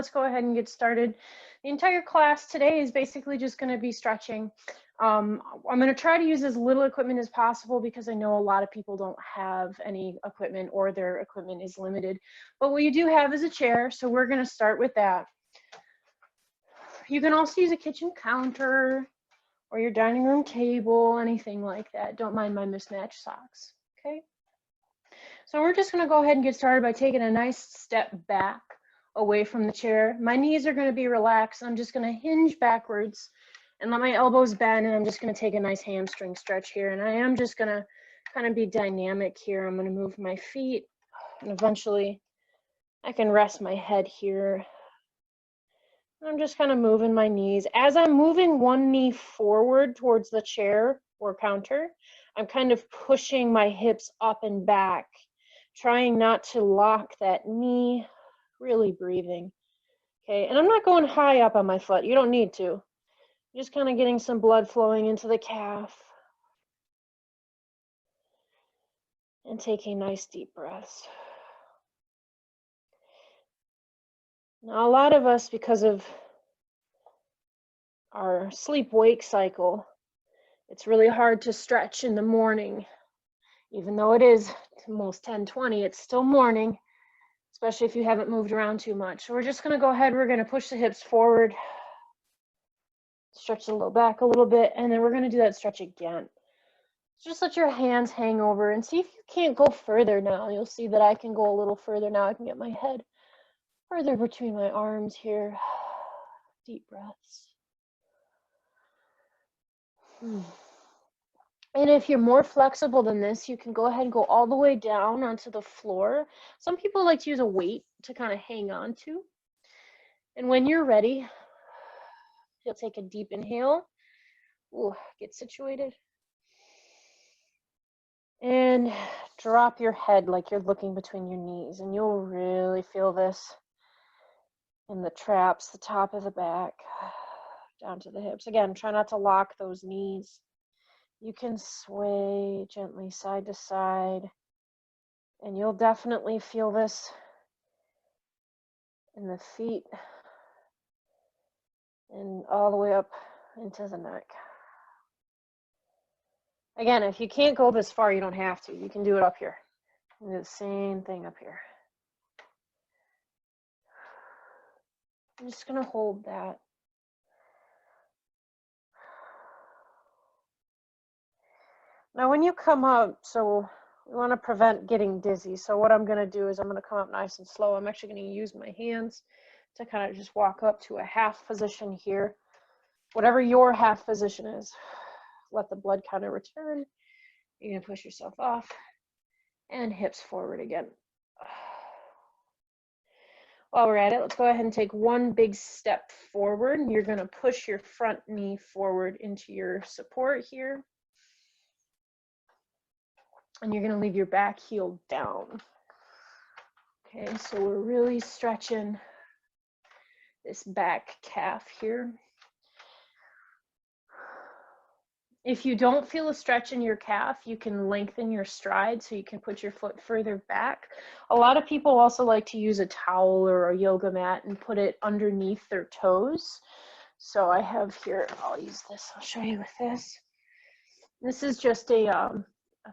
let's go ahead and get started. The entire class today is basically just going to be stretching. I'm going to try to use as little equipment as possible because I know a lot of people don't have any equipment or their equipment is limited. But what you do have is a chair, so we're going to start with that. You can also use a kitchen counter or your dining room table, anything like that. Don't mind my mismatched socks, okay? So we're just going to go ahead and get started by taking a nice step back away from the chair. My knees are going to be relaxed. I'm just going to hinge backwards and let my elbows bend, and I'm just going to take a nice hamstring stretch here. And I am just going to kind of be dynamic here. I'm going to move my feet, and eventually I can rest my head here. I'm just kind of moving my knees. As I'm moving one knee forward towards the chair or counter, I'm kind of pushing my hips up and back, trying not to lock that knee, really breathing. Okay, and I'm not going high up on my foot. You don't need to. Just kind of getting some blood flowing into the calf. And taking nice deep breaths. Now, a lot of us, because of our sleep-wake cycle, it's really hard to stretch in the morning. Even though it is almost 10:20, it's still morning, especially if you haven't moved around too much. So we're just going to go ahead. We're going to push the hips forward, stretch the low back a little bit, and then we're going to do that stretch again. Just let your hands hang over and see if you can't go further now. You'll see that I can go a little further now. I can get my head further between my arms here. Deep breaths. And if you're more flexible than this, you can go ahead and go all the way down onto the floor. Some people like to use a weight to kind of hang on to. And when you're ready, you'll take a deep inhale. Ooh, get situated. And drop your head like you're looking between your knees. And you'll really feel this in the traps, the top of the back, down to the hips. Again, try not to lock those knees. You can sway gently side to side, and you'll definitely feel this in the feet and all the way up into the neck. Again, if you can't go this far, you don't have to. You can do it up here. Do the same thing up here. I'm just going to hold that. Now, when you come up, so we want to prevent getting dizzy. So what I'm going to do is I'm going to come up nice and slow. I'm actually going to use my hands to kind of just walk up to a half position here. Whatever your half position is, let the blood kind of return. You're going to push yourself off and hips forward again. While we're at it, let's go ahead and take one big step forward. You're going to push your front knee forward into your support here. And you're going to leave your back heel down. Okay, so we're really stretching this back calf here. If you don't feel a stretch in your calf, you can lengthen your stride so you can put your foot further back. A lot of people also like to use a towel or a yoga mat and put it underneath their toes. So I have here, I'll use this, I'll show you with this. This is just a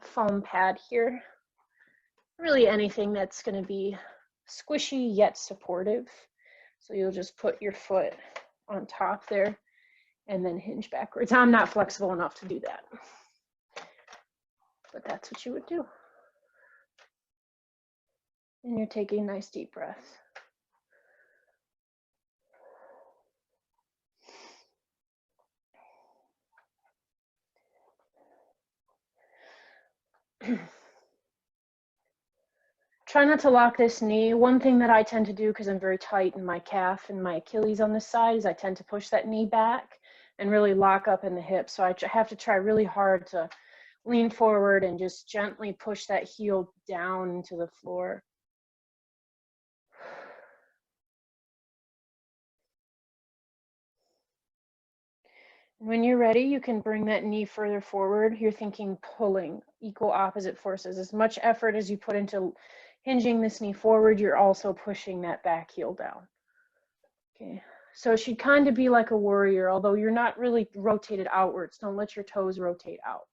foam pad here. Really anything that's going to be squishy yet supportive. So you'll just put your foot on top there and then hinge backwards. I'm not flexible enough to do that, but that's what you would do. And you're taking nice deep breaths. Try not to lock this knee. One thing that I tend to do, because I'm very tight in my calf and my Achilles on this side, is I tend to push that knee back and really lock up in the hip. So I have to try really hard to lean forward and just gently push that heel down into the floor. When you're ready, you can bring that knee further forward. You're thinking pulling, equal opposite forces. As much effort as you put into hinging this knee forward, you're also pushing that back heel down. Okay, so it should kind of be like a warrior, although you're not really rotated outwards. Don't let your toes rotate out.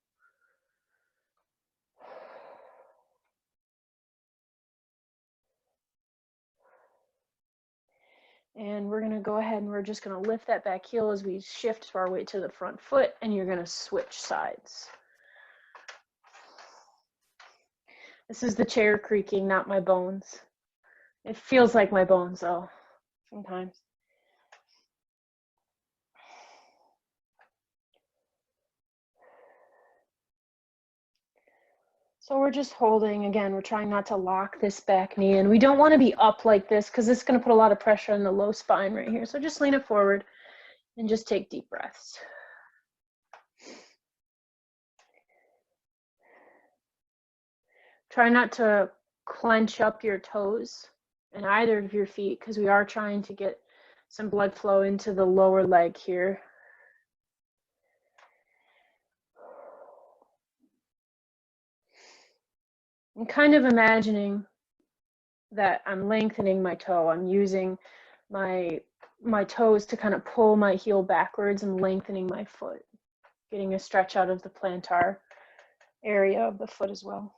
And we're gonna go ahead and we're just gonna lift that back heel as we shift our weight to the front foot, and you're gonna switch sides. This is the chair creaking, not my bones. It feels like my bones though, sometimes. So we're just holding, again, we're trying not to lock this back knee in. We don't want to be up like this because it's going to put a lot of pressure on the low spine right here. So just lean it forward and just take deep breaths. Try not to clench up your toes in either of your feet because we are trying to get some blood flow into the lower leg here. I'm kind of imagining that I'm lengthening my toe. I'm using my toes to kind of pull my heel backwards and lengthening my foot, getting a stretch out of the plantar area of the foot as well.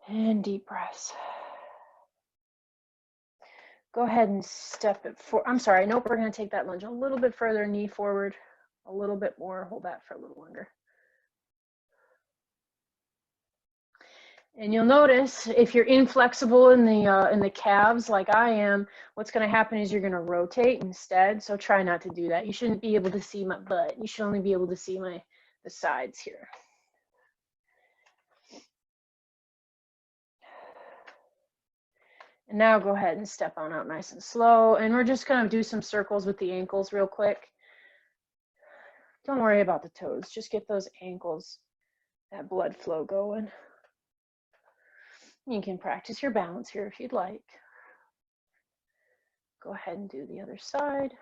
And deep breaths. Go ahead and step it forward. I'm sorry, nope, we're going to take that lunge a little bit further, knee forward, a little bit more, hold that for a little longer. And you'll notice if you're inflexible in the calves like I am, what's going to happen is you're going to rotate instead. So try not to do that. You shouldn't be able to see my butt. You should only be able to see the sides here. And now go ahead and step on out nice and slow. And we're just going to do some circles with the ankles real quick. Don't worry about the toes. Just get those ankles, that blood flow going. You can practice your balance here if you'd like. Go ahead and do the other side.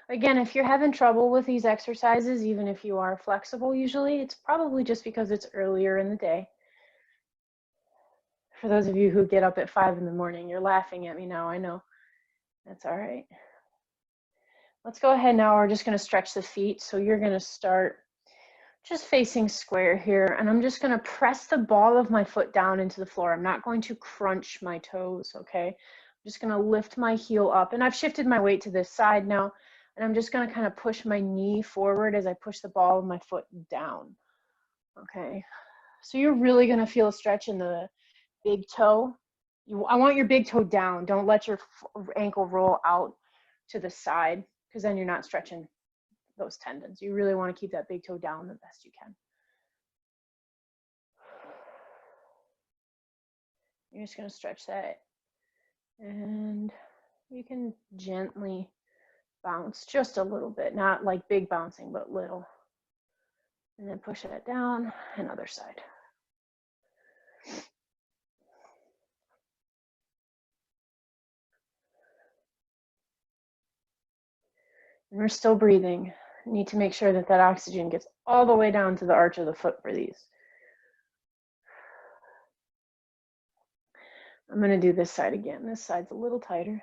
Again, if you're having trouble with these exercises, even if you are flexible usually, it's probably just because it's earlier in the day. For those of you who get up at 5 in the morning, you're laughing at me now, I know. That's all right. Let's go ahead now, we're just gonna stretch the feet. So you're gonna start just facing square here, and I'm just gonna press the ball of my foot down into the floor. I'm not going to crunch my toes, okay? I'm just gonna lift my heel up, and I've shifted my weight to this side now, and I'm just gonna kind of push my knee forward as I push the ball of my foot down, okay? So you're really gonna feel a stretch in the big toe. I want your big toe down. Don't let your ankle roll out to the side, because then you're not stretching those tendons. You really want to keep that big toe down the best you can. You're just going to stretch that, and you can gently bounce just a little bit, not like big bouncing, but little. And then push that down, and other side. And we're still breathing. You need to make sure that that oxygen gets all the way down to the arch of the foot for these. I'm going to do this side again. This side's a little tighter.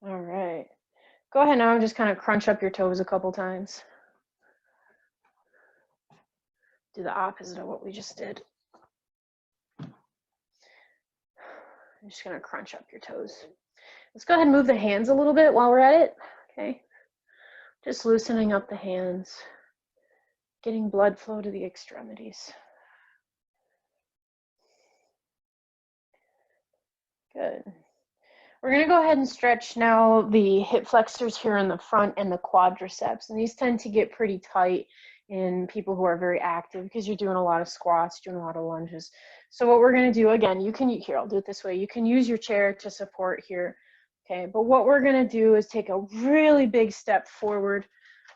All right. Go ahead now and just kind of crunch up your toes a couple times. Do the opposite of what we just did. I'm just going to crunch up your toes. Let's go ahead and move the hands a little bit while we're at it. Okay. Just loosening up the hands, getting blood flow to the extremities. Good. We're going to go ahead and stretch now the hip flexors here in the front and the quadriceps. And these tend to get pretty tight in people who are very active because you're doing a lot of squats, doing a lot of lunges. So what we're going to do, again, here, I'll do it this way. You can use your chair to support here. Okay, but what we're going to do is take a really big step forward.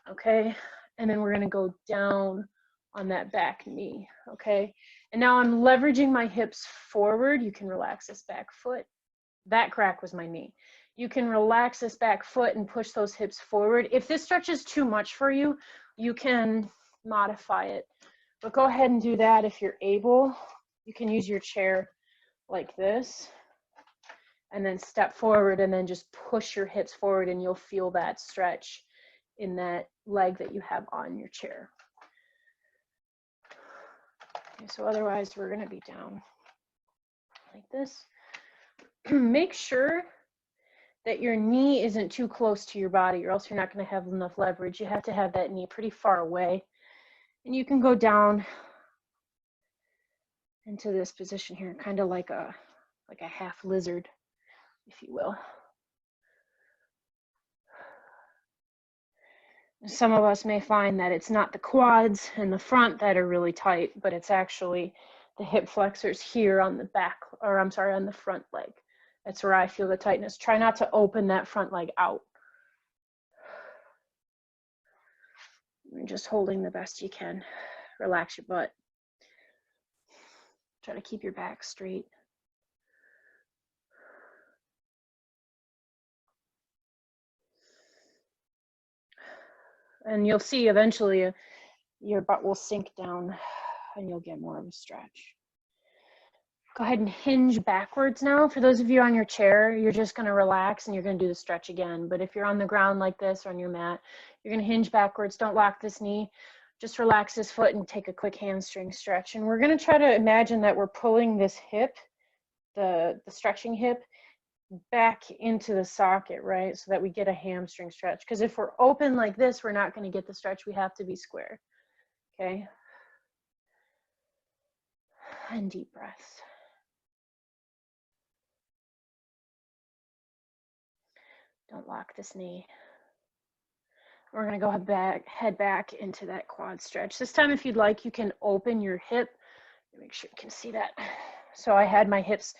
Okay, and then we're going to go down on that back knee, okay? And now I'm leveraging my hips forward. You can relax this back foot. That crack was my knee. You can relax this back foot and push those hips forward. If this stretch is too much for you, you can modify it. But go ahead and do that if you're able. You can use your chair like this and then step forward and then just push your hips forward, and you'll feel that stretch in that leg that you have on your chair. Okay, so otherwise we're going to be down like this. Make sure that your knee isn't too close to your body, or else you're not going to have enough leverage. You have to have that knee pretty far away. And you can go down into this position here, kind of like a half lizard, if you will. Some of us may find that it's not the quads and the front that are really tight, but it's actually the hip flexors here on the back, or I'm sorry, on the front leg. That's where I feel the tightness. Try not to open that front leg out. And just holding the best you can. Relax your butt. Try to keep your back straight. And you'll see eventually your butt will sink down and you'll get more of a stretch. Go ahead and hinge backwards now. For those of you on your chair, you're just going to relax and you're going to do the stretch again. But if you're on the ground like this or on your mat, you're going to hinge backwards. Don't lock this knee. Just relax this foot and take a quick hamstring stretch. And we're going to try to imagine that we're pulling this hip, the stretching hip, back into the socket, right? So that we get a hamstring stretch. Because if we're open like this, we're not going to get the stretch. We have to be square. Okay? And deep breaths. Don't lock this knee. We're going to go head back into that quad stretch. This time, if you'd like, you can open your hip. Make sure you can see that. So I had my hips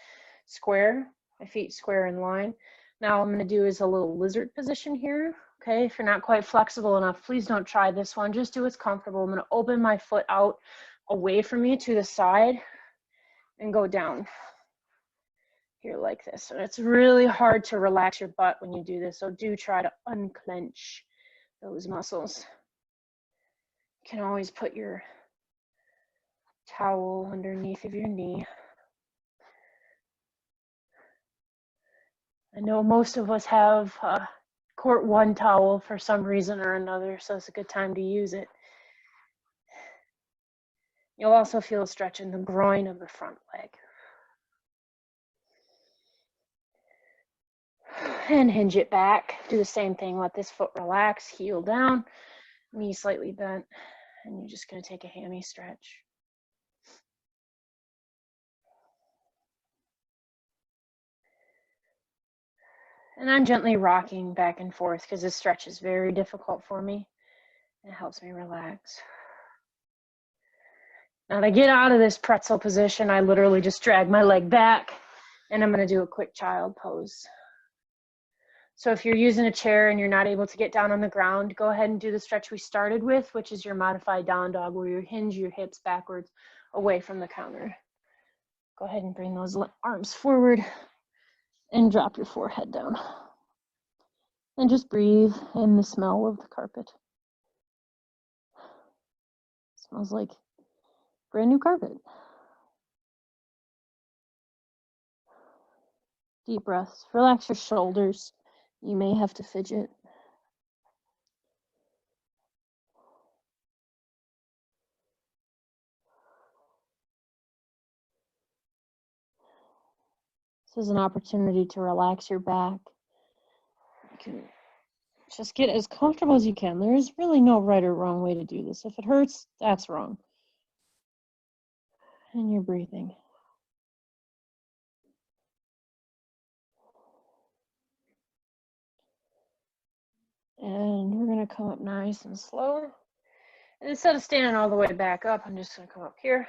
square, my feet square in line. Now all I'm going to do is a little lizard position here. Okay, if you're not quite flexible enough, please don't try this one. Just do what's comfortable. I'm going to open my foot out away from me to the side and go down here like this. And it's really hard to relax your butt when you do this, so do try to unclench those muscles. You can always put your towel underneath of your knee. I know most of us have a Court 1 towel for some reason or another, so it's a good time to use it. You'll also feel a stretch in the groin of the front leg. And hinge it back. Do the same thing. Let this foot relax, heel down, knee slightly bent, and you're just going to take a hammy stretch. And I'm gently rocking back and forth because this stretch is very difficult for me. It helps me relax. Now to get out of this pretzel position, I literally just drag my leg back, and I'm going to do a quick child pose. So if you're using a chair and you're not able to get down on the ground, go ahead and do the stretch we started with, which is your modified down dog, where you hinge your hips backwards away from the counter. Go ahead and bring those arms forward and drop your forehead down. And just breathe in the smell of the carpet. It smells like brand new carpet. Deep breaths. Relax your shoulders. You may have to fidget. This is an opportunity to relax your back. You can just get as comfortable as you can. There is really no right or wrong way to do this. If it hurts, that's wrong. And you're breathing. And we're going to come up nice and slow. And instead of standing all the way back up, I'm just going to come up here,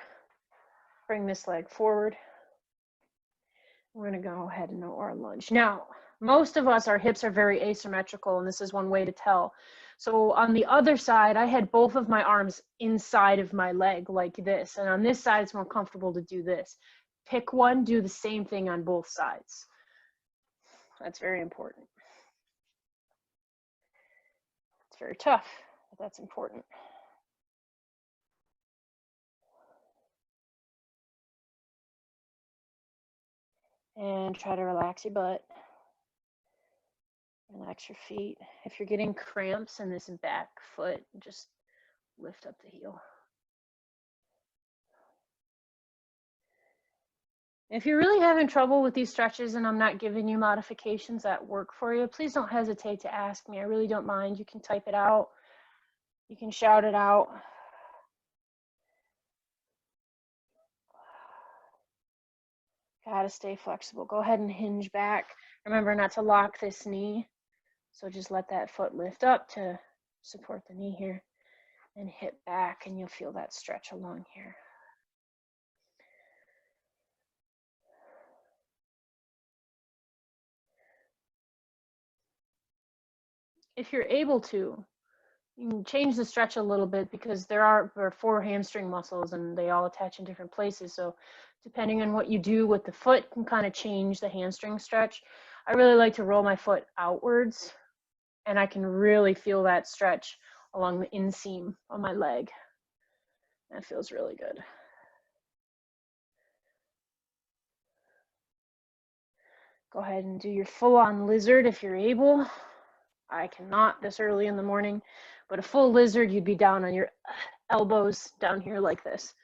bring this leg forward. We're going to go ahead and our lunge. Now, most of us, our hips are very asymmetrical, and this is one way to tell. So on the other side, I had both of my arms inside of my leg like this. And on this side, it's more comfortable to do this. Pick one, do the same thing on both sides. That's very important. It's very tough, but that's important. And try to relax your butt. Relax your feet. If you're getting cramps in this back foot, just lift up the heel. If you're really having trouble with these stretches and I'm not giving you modifications that work for you, please don't hesitate to ask me. I really don't mind. You can type it out. You can shout it out. Gotta stay flexible. Go ahead and hinge back. Remember not to lock this knee. So just let that foot lift up to support the knee here and hip back, and you'll feel that stretch along here. If you're able to, you can change the stretch a little bit because there are 4 hamstring muscles and they all attach in different places. So depending on what you do with the foot can kind of change the hamstring stretch. I really like to roll my foot outwards, and I can really feel that stretch along the inseam of my leg. That feels really good. Go ahead and do your full-on lizard if you're able. I cannot this early in the morning, but a full lizard, you'd be down on your elbows down here like this.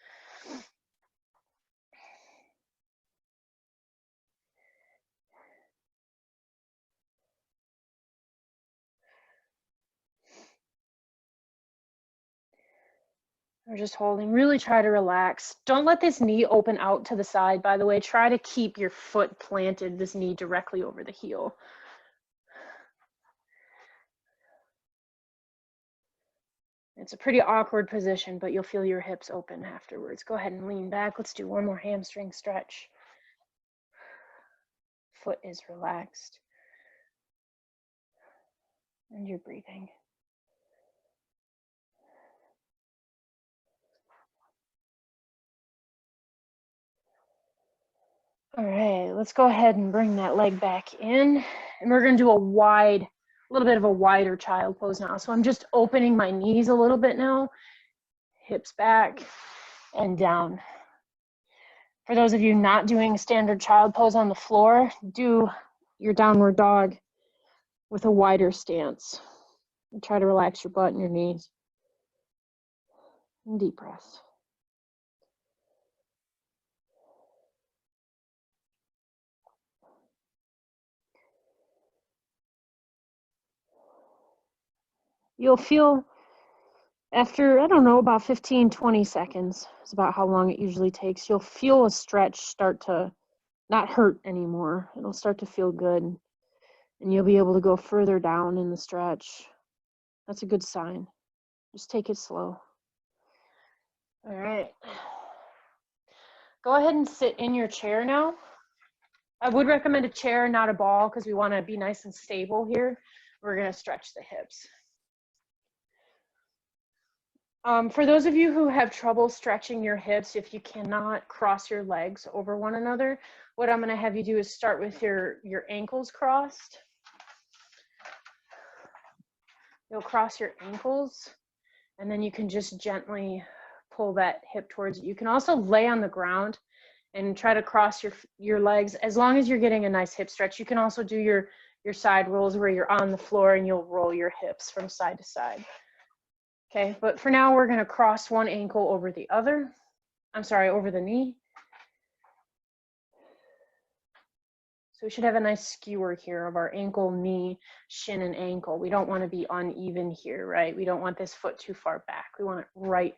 We're just holding. Really try to relax. Don't let this knee open out to the side, by the way. Try to keep your foot planted, this knee directly over the heel. It's a pretty awkward position, but you'll feel your hips open afterwards. Go ahead and lean back. Let's do one more hamstring stretch. Foot is relaxed. And you're breathing. All right, let's go ahead and bring that leg back in. And we're gonna do a little bit of a wider child pose now. So I'm just opening my knees a little bit now, hips back and down. For those of you not doing standard child pose on the floor, do your downward dog with a wider stance. And try to relax your butt and your knees. And deep breaths. You'll feel after, I don't know, about 15, 20 seconds is about how long it usually takes. You'll feel a stretch start to not hurt anymore. It'll start to feel good, and you'll be able to go further down in the stretch. That's a good sign. Just take it slow. All right. Go ahead and sit in your chair now. I would recommend a chair, not a ball, because we want to be nice and stable here. We're going to stretch the hips. For those of you who have trouble stretching your hips, if you cannot cross your legs over one another, what I'm going to have you do is start with your ankles crossed. You'll cross your ankles, and then you can just gently pull that hip towards you. You can also lay on the ground and try to cross your legs as long as you're getting a nice hip stretch. You can also do your side rolls where you're on the floor and you'll roll your hips from side to side. Okay, but for now, we're going to cross one ankle over the other. I'm sorry, over the knee. So we should have a nice skewer here of our ankle, knee, shin, and ankle. We don't want to be uneven here, right? We don't want this foot too far back. We want it right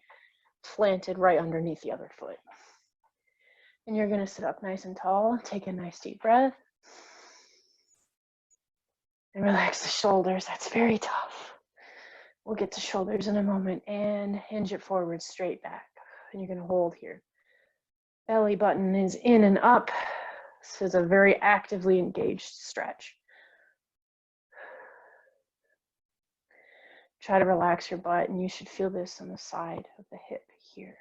planted right underneath the other foot. And you're going to sit up nice and tall. Take a nice deep breath. And relax the shoulders. That's very tough. We'll get to shoulders in a moment, and hinge it forward, straight back. And you're going to hold here. Belly button is in and up. This is a very actively engaged stretch. try to relax your butt, and you should feel this on the side of the hip here.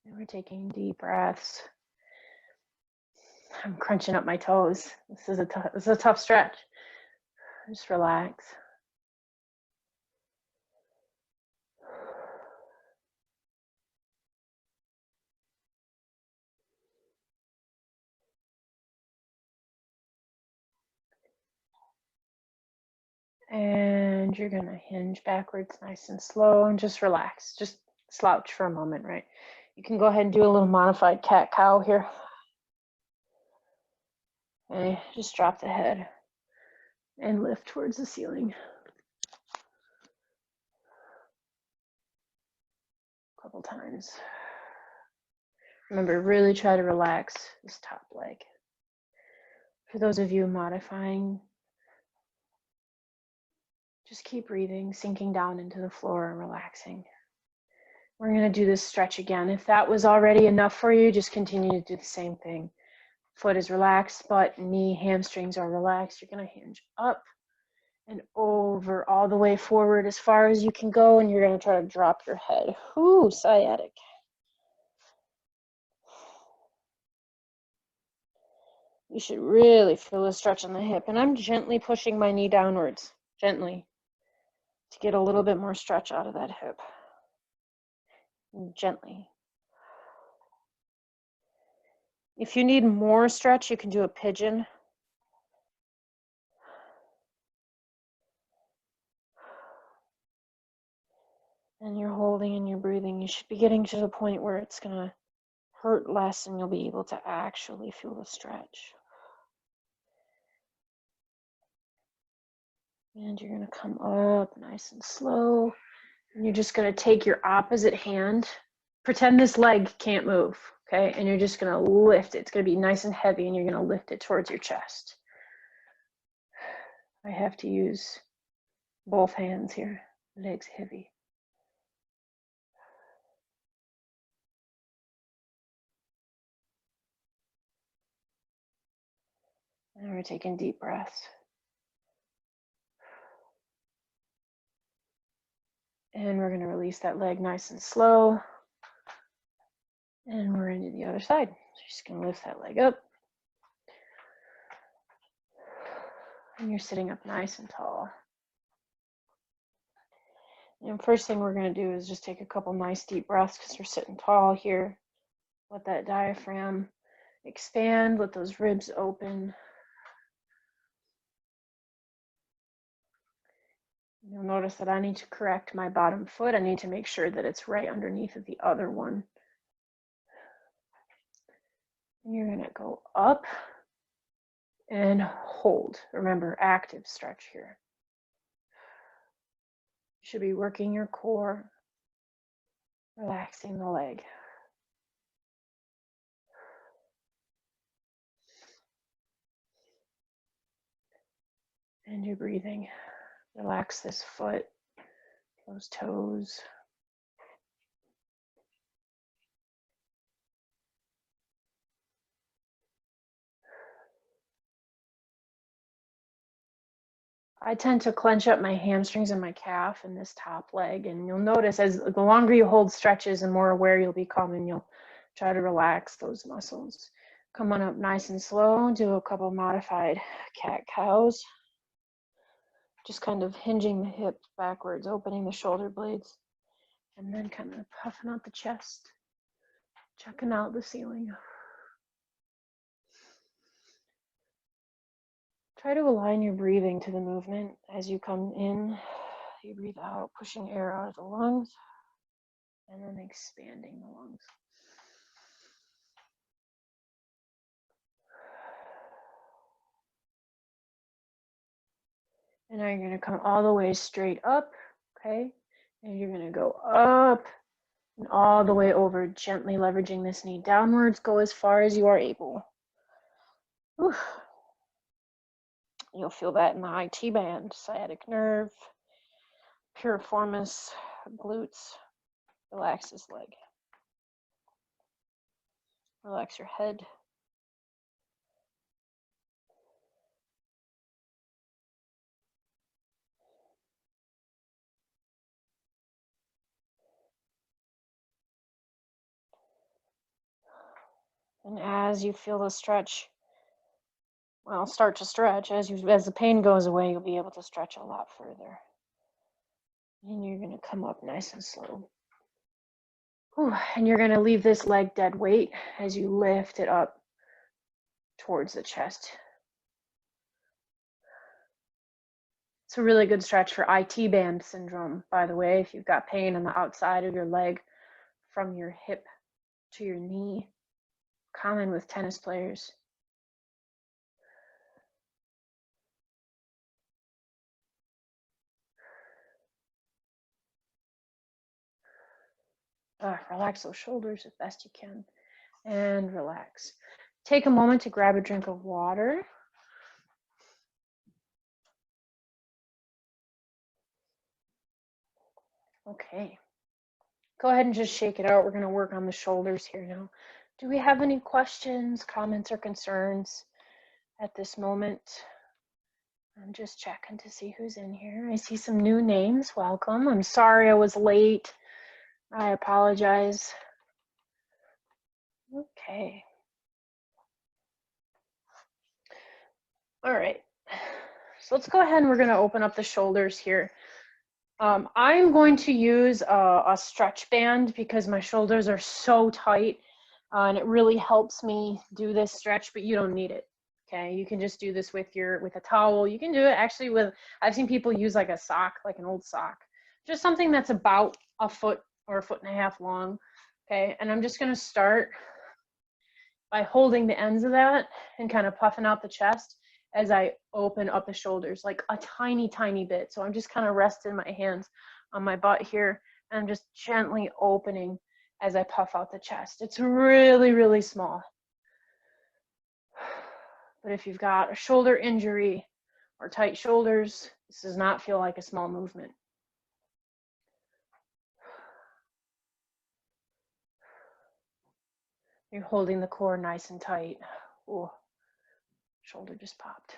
And we're taking deep breaths. I'm crunching up my toes. This is a tough stretch. Just relax. And you're gonna hinge backwards nice and slow and just relax. Just slouch for a moment, right? You can go ahead and do a little modified cat-cow here. Okay, just drop the head and lift towards the ceiling. A couple times. Remember, really try to relax this top leg. For those of you modifying, just keep breathing, sinking down into the floor and relaxing. We're going to do this stretch again. If that was already enough for you, just continue to do the same thing. Foot is relaxed, butt, knee, hamstrings are relaxed. You're going to hinge up and over, all the way forward as far as you can go, and you're going to try to drop your head. Ooh, sciatic. You should really feel a stretch on the hip, and I'm gently pushing my knee downwards, gently, to get a little bit more stretch out of that hip. Gently. If you need more stretch, you can do a pigeon. And you're holding and you're breathing. You should be getting to the point where it's going to hurt less and you'll be able to actually feel the stretch. And you're going to come up nice and slow. And you're just going to take your opposite hand. Pretend this leg can't move, okay? And you're just going to lift it. It's going to be nice and heavy, and you're going to lift it towards your chest. I have to use both hands here. The leg's heavy. And we're taking deep breaths. And we're going to release that leg nice and slow. And we're into the other side. So you're just going to lift that leg up. And you're sitting up nice and tall. And first thing we're going to do is just take a couple nice deep breaths because we're sitting tall here. Let that diaphragm expand, let those ribs open. You'll notice that I need to correct my bottom foot. I need to make sure that it's right underneath of the other one. And you're going to go up and hold. Remember, active stretch here. You should be working your core, relaxing the leg. And you're breathing. Relax this foot, those toes. I tend to clench up my hamstrings and my calf and this top leg, and you'll notice as the longer you hold stretches, the more aware you'll become, and you'll try to relax those muscles. Come on up nice and slow, do a couple modified cat-cows. Just kind of hinging the hips backwards, opening the shoulder blades, and then kind of puffing out the chest, checking out the ceiling. Try to align your breathing to the movement. As you come in, you breathe out, pushing air out of the lungs, and then expanding the lungs. And now you're going to come all the way straight up, okay? And you're going to go up and all the way over, gently leveraging this knee downwards. Go as far as you are able. Whew. You'll feel that in the IT band, sciatic nerve, piriformis, glutes. Relax this leg. Relax your head. And as you feel the stretch, well, start to stretch, as the pain goes away, you'll be able to stretch a lot further. And you're going to come up nice and slow. Whew. And you're going to leave this leg dead weight as you lift it up towards the chest. It's a really good stretch for IT band syndrome, by the way, if you've got pain on the outside of your leg from your hip to your knee. Common with tennis players. Relax those shoulders as best you can. And relax. Take a moment to grab a drink of water. Okay. Go ahead and just shake it out. We're going to work on the shoulders here now. Do we have any questions, comments, or concerns at this moment? I'm just checking to see who's in here. I see some new names. Welcome. I'm sorry I was late. I apologize. Okay. All right. So let's go ahead and we're going to open up the shoulders here. I'm going to use a stretch band because my shoulders are so tight and it really helps me do this stretch, but you don't need it. Okay, you can just do this with a towel. You can do it actually with, I've seen people use like a sock, like an old sock, just something that's about a foot or a foot and a half long. Okay, and I'm just going to start by holding the ends of that and kind of puffing out the chest as I open up the shoulders, like a tiny, tiny bit. So I'm just kind of resting my hands on my butt here and I'm just gently opening as I puff out the chest. It's really, really small. But if you've got a shoulder injury or tight shoulders, this does not feel like a small movement. You're holding the core nice and tight. Ooh, shoulder just popped.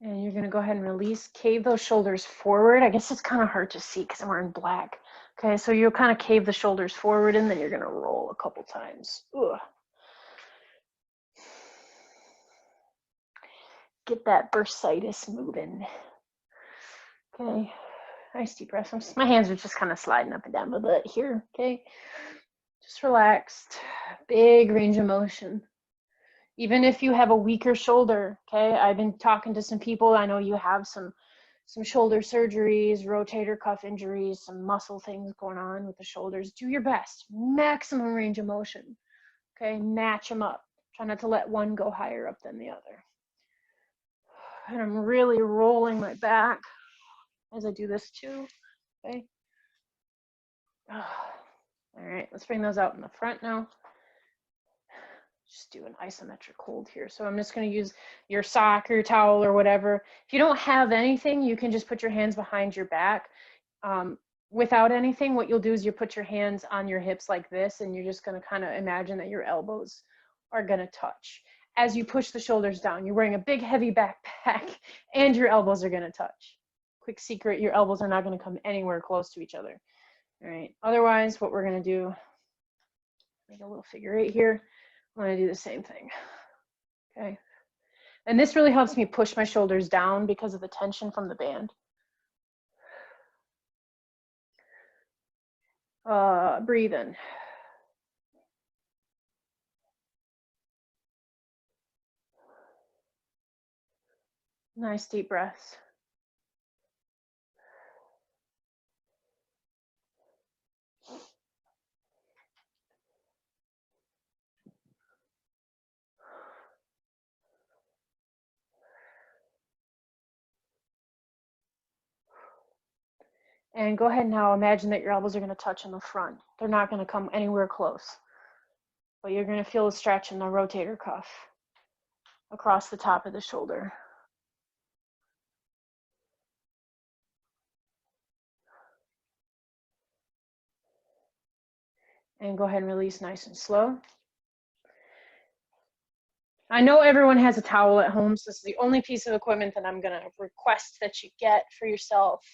And you're going to go ahead and release, cave those shoulders forward. I guess it's kind of hard to see because I'm wearing black. Okay, so you'll kind of cave the shoulders forward and then you're going to roll a couple times. Ugh. Get that bursitis moving. Okay, nice deep breath. My hands are just kind of sliding up and down my butt here. Okay, just relaxed. Big range of motion. Even if you have a weaker shoulder, okay? I've been talking to some people. I know you have some shoulder surgeries, rotator cuff injuries, some muscle things going on with the shoulders. Do your best. Maximum range of motion, okay? Match them up. Try not to let one go higher up than the other. And I'm really rolling my back as I do this too, okay? All right, let's bring those out in the front now. Just do an isometric hold here. So I'm just going to use your sock or your towel or whatever. If you don't have anything, you can just put your hands behind your back. Without anything, what you'll do is you put your hands on your hips like this, and you're just going to kind of imagine that your elbows are going to touch. As you push the shoulders down, you're wearing a big heavy backpack and your elbows are going to touch. Quick secret, your elbows are not going to come anywhere close to each other. All right. Otherwise, what we're going to do, make a little figure eight here. I'm going to do the same thing. Okay. And this really helps me push my shoulders down because of the tension from the band. Breathe in. Nice deep breaths. And go ahead now, imagine that your elbows are going to touch in the front. They're not going to come anywhere close. But you're going to feel a stretch in the rotator cuff across the top of the shoulder. And go ahead and release nice and slow. I know everyone has a towel at home, so this is the only piece of equipment that I'm going to request that you get for yourself.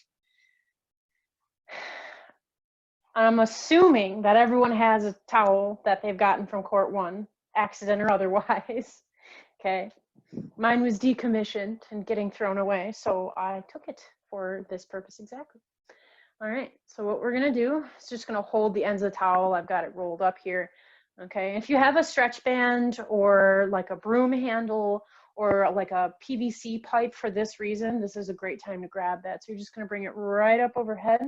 I'm assuming that everyone has a towel that they've gotten from court 1, accident or otherwise. Okay. Mine was decommissioned and getting thrown away, so I took it for this purpose exactly. All right, so what we're gonna do is just gonna hold the ends of the towel. I've got it rolled up here. Okay, if you have a stretch band or like a broom handle or like a PVC pipe for this reason, this is a great time to grab that. So you're just gonna bring it right up overhead.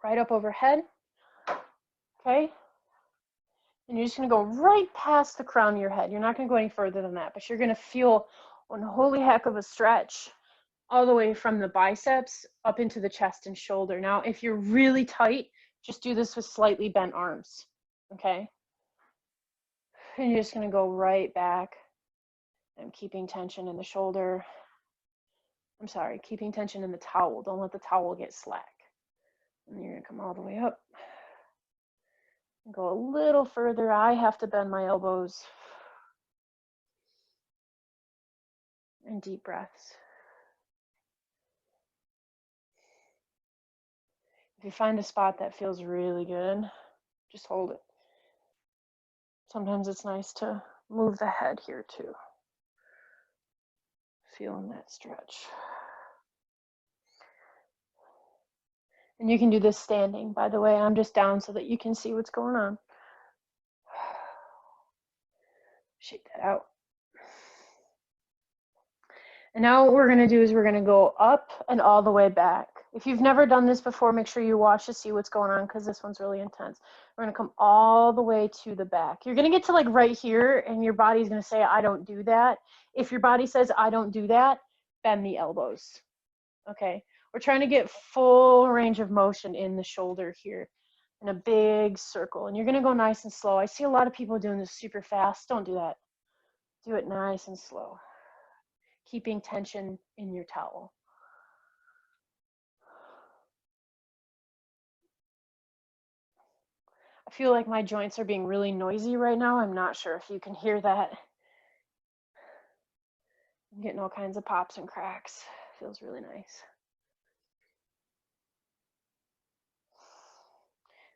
Right up overhead, okay? And you're just gonna go right past the crown of your head. You're not gonna go any further than that, but you're gonna feel one holy heck of a stretch all the way from the biceps up into the chest and shoulder. Now, if you're really tight, just do this with slightly bent arms, okay? And you're just gonna go right back. I'm keeping tension in the shoulder. I'm sorry, keeping tension in the towel. Don't let the towel get slack. And you're gonna come all the way up. Go a little further. I have to bend my elbows. And deep breaths. If you find a spot that feels really good, just hold it. Sometimes it's nice to move the head here too. Feeling that stretch. And you can do this standing. By the way, I'm just down so that you can see what's going on. Shake that out. And now what we're gonna do is we're gonna go up and all the way back. If you've never done this before, make sure you watch to see what's going on because this one's really intense. We're gonna come all the way to the back. You're gonna get to like right here and your body's gonna say, I don't do that. If your body says, I don't do that, bend the elbows, okay? We're trying to get full range of motion in the shoulder here in a big circle. And you're gonna go nice and slow. I see a lot of people doing this super fast. Don't do that. Do it nice and slow. Keeping tension in your towel. I feel like my joints are being really noisy right now. I'm not sure if you can hear that. I'm getting all kinds of pops and cracks. Feels really nice.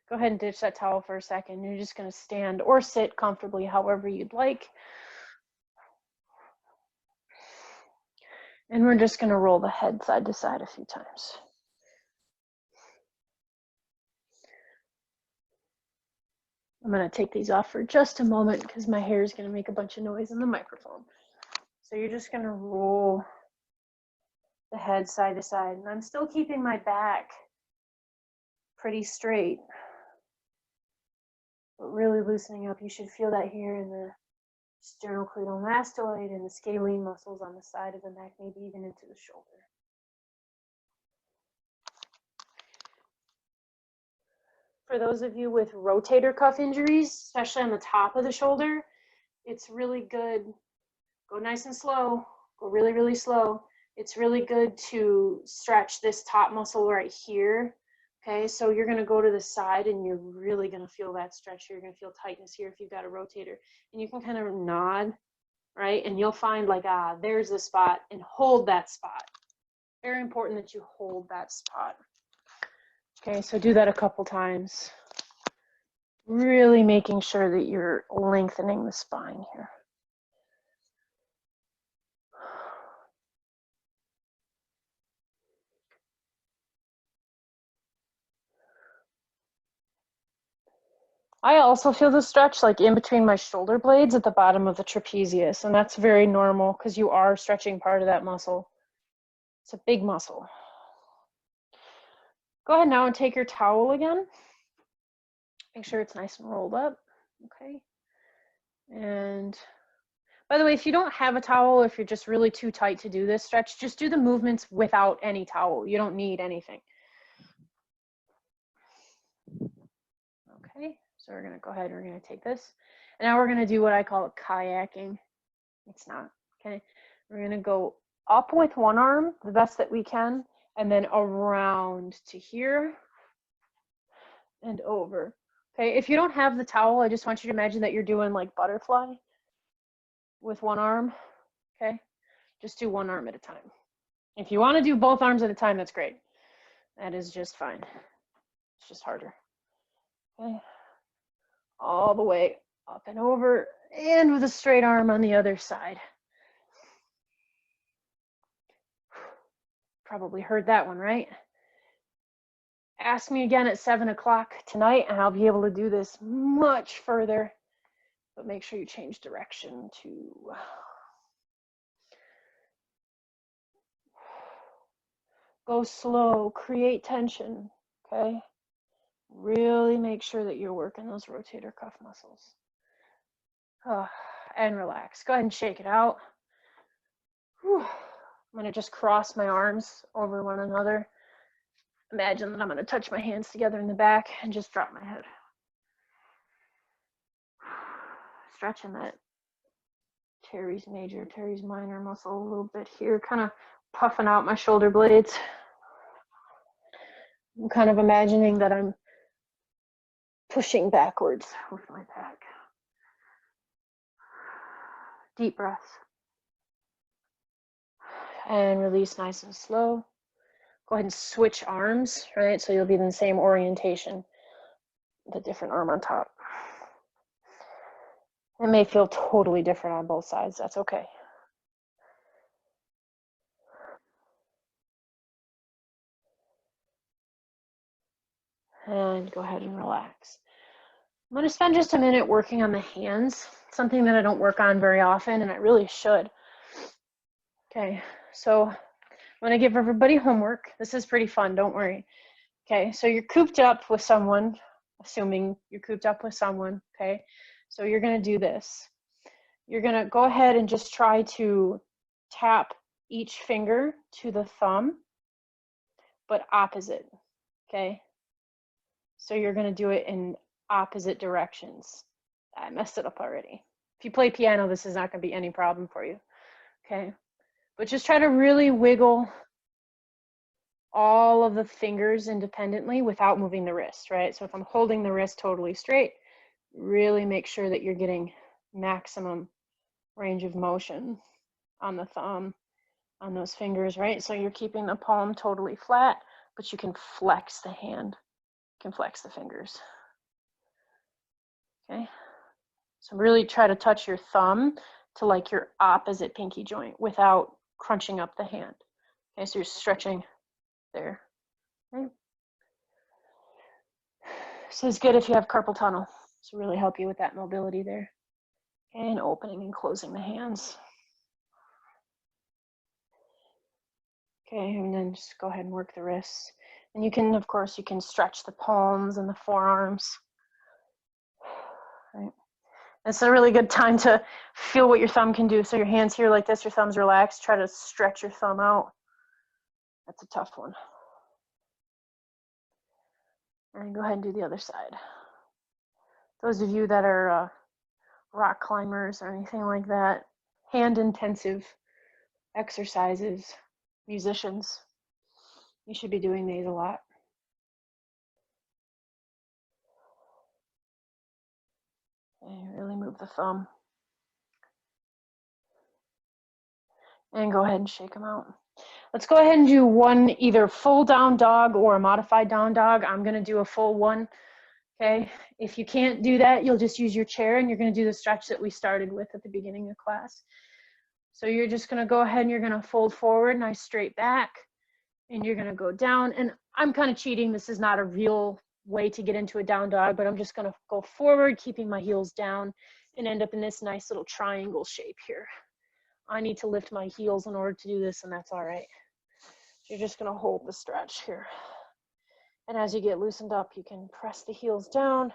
Go ahead and ditch that towel for a second. You're just going to stand or sit comfortably however you'd like. And we're just going to roll the head side to side a few times. I'm going to take these off for just a moment because my hair is going to make a bunch of noise in the microphone. So you're just going to roll the head side to side. And I'm still keeping my back pretty straight, but really loosening up. You should feel that here in the sternocleidomastoid and the scalene muscles on the side of the neck, maybe even into the shoulder. For those of you with rotator cuff injuries, especially on the top of the shoulder, it's really good. Go nice and slow. Go really, really slow. It's really good to stretch this top muscle right here. Okay, so you're going to go to the side and you're really going to feel that stretch. You're going to feel tightness here if you've got a rotator. And you can kind of nod, right? And you'll find like, there's the spot, and hold that spot. Very important that you hold that spot. Okay, so do that a couple times. Really making sure that you're lengthening the spine here. I also feel the stretch like in between my shoulder blades at the bottom of the trapezius, and that's very normal because you are stretching part of that muscle. It's a big muscle. Go ahead now and take your towel again. Make sure it's nice and rolled up, okay? And by the way, if you don't have a towel, if you're just really too tight to do this stretch, just do the movements without any towel. You don't need anything. Okay, so we're gonna go ahead and we're gonna take this. And now we're gonna do what I call kayaking. It's not, okay? We're gonna go up with one arm, the best that we can, and then around to here and over. Okay, if you don't have the towel, I just want you to imagine that you're doing like butterfly with one arm, okay? Just do one arm at a time. If you want to do both arms at a time, that's great. That is just fine. It's just harder. Okay. All the way up and over, and with a straight arm on the other side. Probably heard that one, right? Ask me again at 7 o'clock tonight, and I'll be able to do this much further. But make sure you change direction to go slow, create tension, okay? Really make sure that you're working those rotator cuff muscles. And relax. Go ahead and shake it out. Whew. I'm going to just cross my arms over one another. Imagine that I'm going to touch my hands together in the back and just drop my head. Stretching that teres major, teres minor muscle a little bit here, kind of puffing out my shoulder blades. I'm kind of imagining that I'm pushing backwards with my back. Deep breaths. And release nice and slow. Go ahead and switch arms, right? So you'll be in the same orientation, the different arm on top. It may feel totally different on both sides. That's okay. And go ahead and relax. I'm going to spend just a minute working on the hands, something that I don't work on very often, and I really should. Okay, so I'm going to give everybody homework. This is pretty fun, don't worry. Okay, so you're cooped up with someone, assuming you're cooped up with someone, okay? So you're going to do this. You're going to go ahead and just try to tap each finger to the thumb, but opposite, okay? So you're going to do it in opposite directions. I messed it up already. If you play piano, this is not going to be any problem for you, okay? But just try to really wiggle all of the fingers independently without moving the wrist, right? So if I'm holding the wrist totally straight, really make sure that you're getting maximum range of motion on the thumb, on those fingers, right? So you're keeping the palm totally flat, but you can flex the hand, you can flex the fingers. Okay, so really try to touch your thumb to like your opposite pinky joint without crunching up the hand. Okay, so you're stretching there. Okay. So it's good if you have carpal tunnel. This will really help you with that mobility there. Okay, and opening and closing the hands. Okay, and then just go ahead and work the wrists. And you can, of course, you can stretch the palms and the forearms. Right. It's a really good time to feel what your thumb can do. So your hands here like this, your thumb's relaxed. Try to stretch your thumb out. That's a tough one. And go ahead and do the other side. Those of you that are rock climbers or anything like that, hand-intensive exercises, musicians, you should be doing these a lot. Okay, really move the thumb. And go ahead and shake them out. Let's go ahead and do one, either full down dog or a modified down dog. I'm going to do a full one. Okay, if you can't do that, you'll just use your chair and you're going to do the stretch that we started with at the beginning of class. So you're just going to go ahead and you're going to fold forward, nice straight back, and you're going to go down. And I'm kind of cheating. This is not a real way to get into a down dog, but I'm just going to go forward, keeping my heels down, and end up in this nice little triangle shape here. I need to lift my heels in order to do this, and that's all right. You're just going to hold the stretch here. And as you get loosened up, you can press the heels down.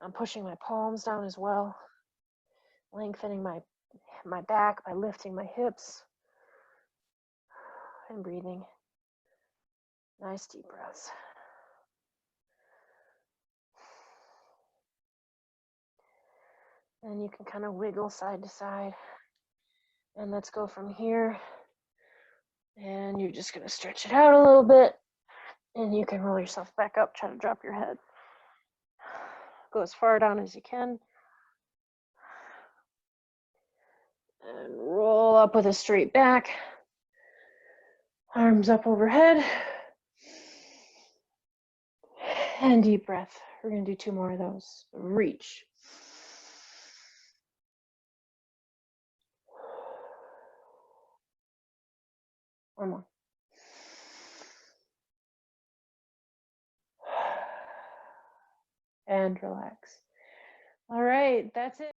I'm pushing my palms down as well, lengthening my back by lifting my hips and breathing. Nice deep breaths. And you can kind of wiggle side to side. And let's go from here. And you're just going to stretch it out a little bit. And you can roll yourself back up, try to drop your head. Go as far down as you can. And roll up with a straight back. Arms up overhead. And deep breath. We're going to do 2 more of those. Reach. One more. And relax. All right, that's it.